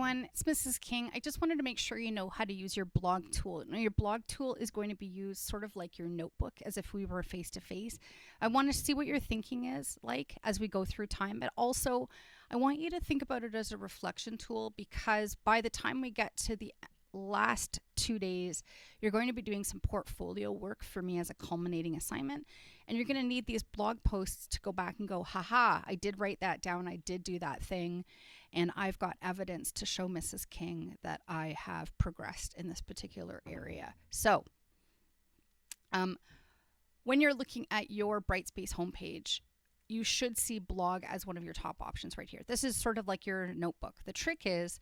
everyone, it's Mrs. King. I just wanted to make sure you know how to use your blog tool. Now, your blog tool is going to be used sort of like your notebook, as if we were face to face. I want to see what your thinking is like as we go through time, but also I want you to think about it as a reflection tool, because by the time we get to the last 2 days, you're going to be doing some portfolio work for me as a culminating assignment. And you're going to need these blog posts to go back and go, haha, I did write that down. I did do that thing. And I've got evidence to show Mrs. King that I have progressed in this particular area. So when you're looking at your Brightspace homepage, you should see blog as one of your top options right here. This is sort of like your notebook. The trick is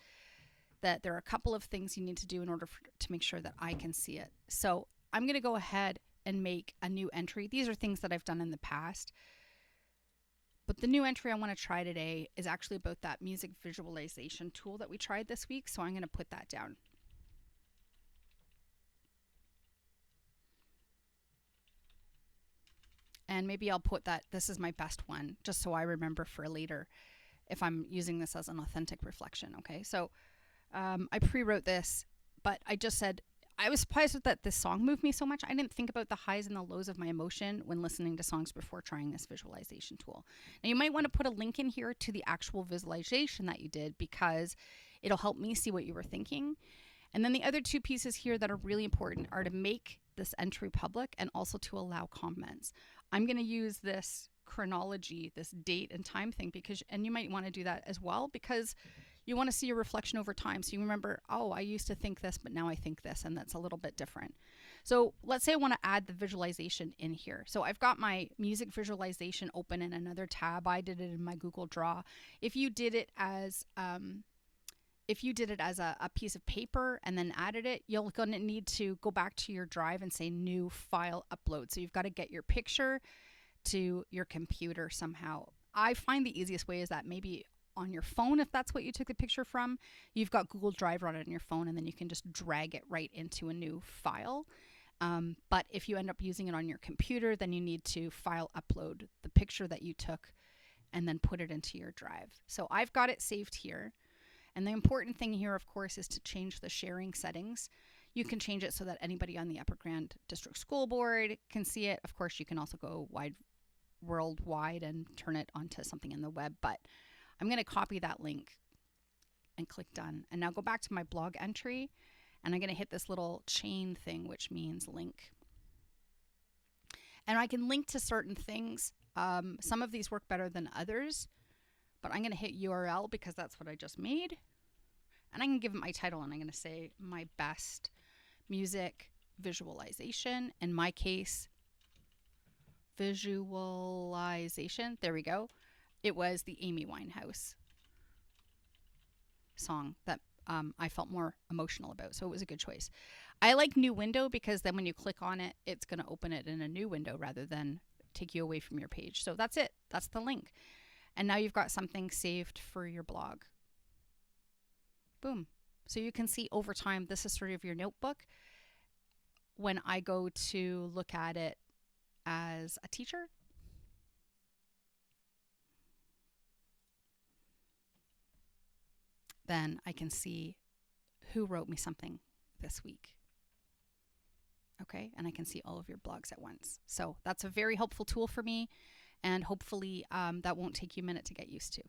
that there are a couple of things you need to do in order to make sure that I can see it. So I'm going to go ahead and make a new entry. These are things that I've done in the past. But the new entry I want to try today is actually about that music visualization tool that we tried this week. So I'm going to put that down. And maybe I'll put that, this is my best one, just so I remember for later if I'm using this as an authentic reflection. Okay, so I pre-wrote this, but I just said, I was surprised that this song moved me so much. I didn't think about the highs and the lows of my emotion when listening to songs before trying this visualization tool. Now, you might want to put a link in here to the actual visualization that you did, because it'll help me see what you were thinking. And then the other two pieces here that are really important are to make this entry public and also to allow comments. I'm going to use this chronology, this date and time thing, and you might want to do that as well, because you want to see your reflection over time. So you remember, oh, I used to think this, but now I think this, and that's a little bit different. So let's say I want to add the visualization in here. So I've got my music visualization open in another tab. I did it in my Google Draw. If you did it as a piece of paper and then added it, you're going to need to go back to your drive and say new file upload. So you've got to get your picture to your computer somehow. I find the easiest way is that maybe on your phone, if that's what you took the picture from, you've got Google Drive run on your phone, and then you can just drag it right into a new file. But if you end up using it on your computer, then you need to file upload the picture that you took and then put it into your drive. So I've got it saved here. And the important thing here, of course, is to change the sharing settings. You can change it so that anybody on the Upper Grand District School Board can see it. Of course, you can also go worldwide and turn it onto something in the web, but I'm going to copy that link and click done. And now go back to my blog entry, and I'm going to hit this little chain thing, which means link. And I can link to certain things. Some of these work better than others, but I'm going to hit URL because that's what I just made. And I can give it my title, and I'm going to say my best music visualization. In my case, visualization. There we go. It was the Amy Winehouse song that I felt more emotional about. So it was a good choice. I like new window because then when you click on it, it's going to open it in a new window rather than take you away from your page. So that's it. That's the link. And now you've got something saved for your blog. Boom. So you can see over time, this is sort of your notebook. When I go to look at it as a teacher, then I can see who wrote me something this week. Okay, and I can see all of your blogs at once. So that's a very helpful tool for me, and hopefully that won't take you a minute to get used to.